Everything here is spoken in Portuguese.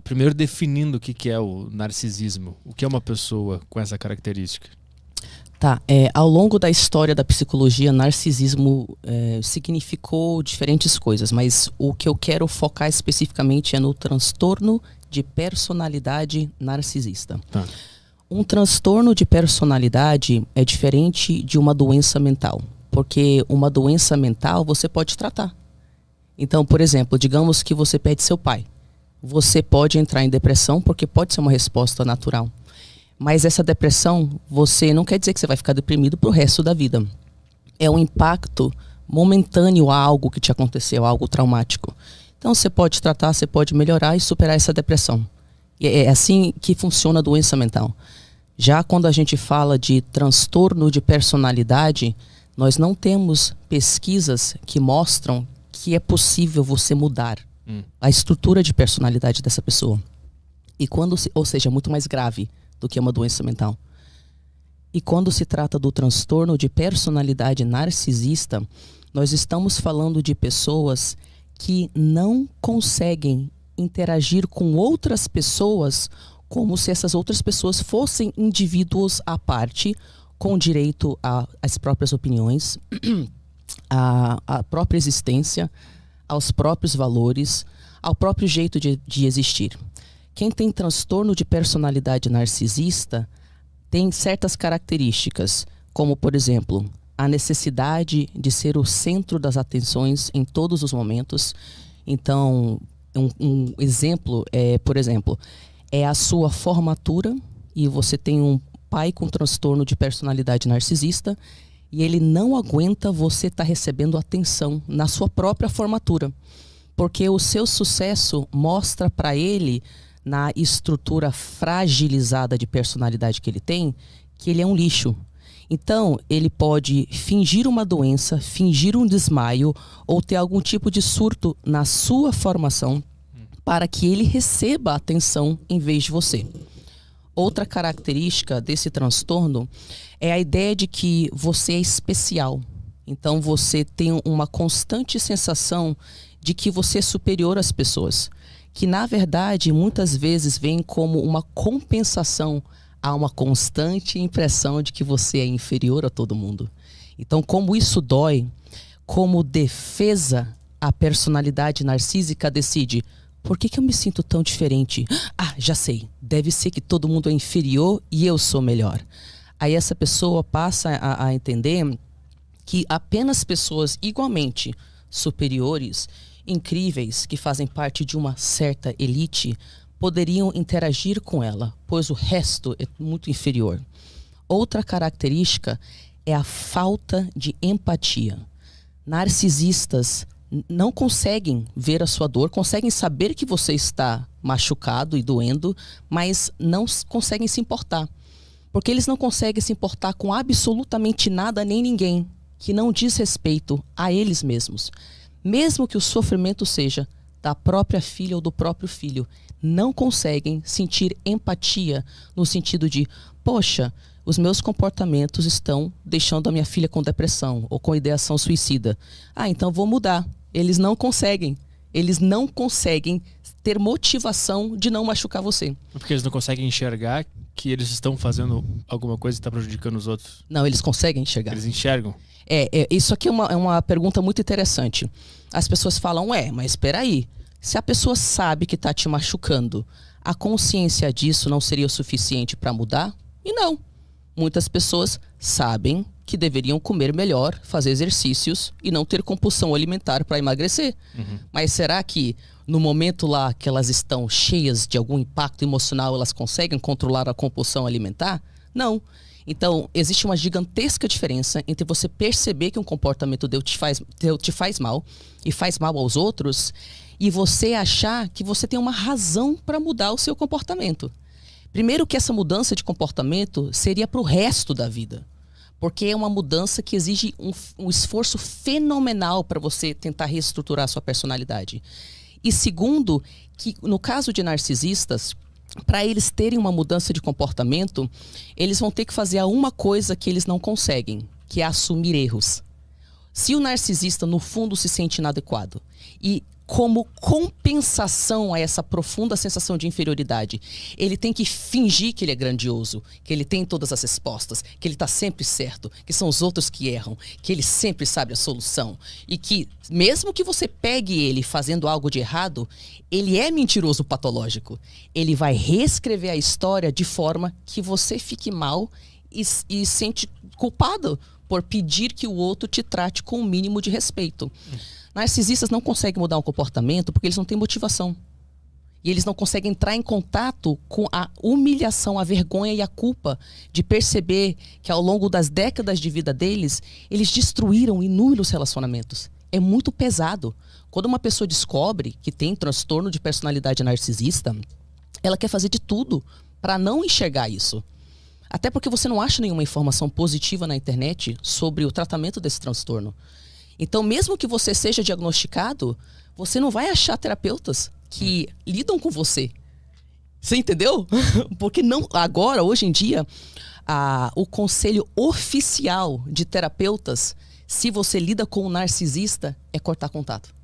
Primeiro definindo o que que é o narcisismo. O que é uma pessoa com essa característica? Tá, ao longo da história da psicologia, narcisismo significou diferentes coisas, mas o que eu quero focar especificamente é no transtorno de personalidade narcisista. Tá. Um transtorno de personalidade é diferente de uma doença mental, porque uma doença mental você pode tratar. Então, por exemplo, digamos que você perde seu pai. Você pode entrar em depressão porque pode ser uma resposta natural. Mas essa depressão, você não quer dizer que você vai ficar deprimido pro resto da vida. É um impacto momentâneo a algo que te aconteceu, algo traumático. Então você pode tratar, você pode melhorar e superar essa depressão. E é assim que funciona a doença mental. Já quando a gente fala de transtorno de personalidade, nós não temos pesquisas que mostram que é possível você mudar a estrutura de personalidade dessa pessoa. E ou seja, muito mais grave do que uma doença mental. E quando se trata do transtorno de personalidade narcisista, nós estamos falando de pessoas que não conseguem interagir com outras pessoas como se essas outras pessoas fossem indivíduos à parte, com direito às próprias opiniões, à própria existência, aos próprios valores, ao próprio jeito de existir. Quem tem transtorno de personalidade narcisista tem certas características, como, por exemplo, a necessidade de ser o centro das atenções em todos os momentos. Então, um exemplo por exemplo, é a sua formatura e você tem um pai com transtorno de personalidade narcisista e ele não aguenta você estar recebendo atenção na sua própria formatura, porque o seu sucesso mostra para ele, na estrutura fragilizada de personalidade que ele tem, que ele é um lixo. Então, ele pode fingir uma doença, fingir um desmaio ou ter algum tipo de surto na sua formação para que ele receba atenção em vez de você. Outra característica desse transtorno é a ideia de que você é especial. Então, você tem uma constante sensação de que você é superior às pessoas, que na verdade muitas vezes vem como uma compensação a uma constante impressão de que você é inferior a todo mundo. Então, como isso dói, como defesa, a personalidade narcísica decide: por que eu me sinto tão diferente? Ah, já sei, deve ser que todo mundo é inferior e eu sou melhor. Aí essa pessoa passa a entender que apenas pessoas igualmente superiores, incríveis, que fazem parte de uma certa elite, poderiam interagir com ela, pois o resto é muito inferior. Outra característica é a falta de empatia. Narcisistas não conseguem ver a sua dor, conseguem saber que você está machucado e doendo, mas não conseguem se importar. Porque eles não conseguem se importar com absolutamente nada nem ninguém que não diz respeito a eles mesmos. Mesmo que o sofrimento seja da própria filha ou do próprio filho, não conseguem sentir empatia no sentido de: poxa, os meus comportamentos estão deixando a minha filha com depressão ou com ideação suicida. Ah, então vou mudar. Eles não conseguem. Eles não conseguem ter motivação de não machucar você. Porque eles não conseguem enxergar que eles estão fazendo alguma coisa que está prejudicando os outros. Não, eles conseguem enxergar. Eles enxergam? Isso aqui é uma pergunta muito interessante. As pessoas falam: mas espera aí, se a pessoa sabe que está te machucando, a consciência disso não seria o suficiente para mudar? E não. Muitas pessoas sabem que deveriam comer melhor, fazer exercícios e não ter compulsão alimentar para emagrecer. Mas será que no momento lá que elas estão cheias de algum impacto emocional, elas conseguem controlar a compulsão alimentar? Não. Então, existe uma gigantesca diferença entre você perceber que um comportamento te faz mal e faz mal aos outros, e você achar que você tem uma razão para mudar o seu comportamento. Primeiro, que essa mudança de comportamento seria para o resto da vida, porque é uma mudança que exige um esforço fenomenal para você tentar reestruturar a sua personalidade. E segundo, que no caso de narcisistas, para eles terem uma mudança de comportamento, eles vão ter que fazer uma coisa que eles não conseguem, que é assumir erros. Se o narcisista, no fundo, se sente inadequado e como compensação a essa profunda sensação de inferioridade. Ele tem que fingir que ele é grandioso, que ele tem todas as respostas, que ele está sempre certo, que são os outros que erram, que ele sempre sabe a solução. E que, mesmo que você pegue ele fazendo algo de errado, ele é mentiroso patológico. Ele vai reescrever a história de forma que você fique mal e sente culpado por pedir que o outro te trate com o mínimo de respeito. Narcisistas não conseguem mudar o comportamento porque eles não têm motivação. E eles não conseguem entrar em contato com a humilhação, a vergonha e a culpa de perceber que ao longo das décadas de vida deles, eles destruíram inúmeros relacionamentos. É muito pesado. Quando uma pessoa descobre que tem transtorno de personalidade narcisista, ela quer fazer de tudo para não enxergar isso. Até porque você não acha nenhuma informação positiva na internet sobre o tratamento desse transtorno. Então, mesmo que você seja diagnosticado, você não vai achar terapeutas que lidam com você. Você entendeu? Porque não, agora, hoje em dia, o conselho oficial de terapeutas, se você lida com um narcisista, é cortar contato.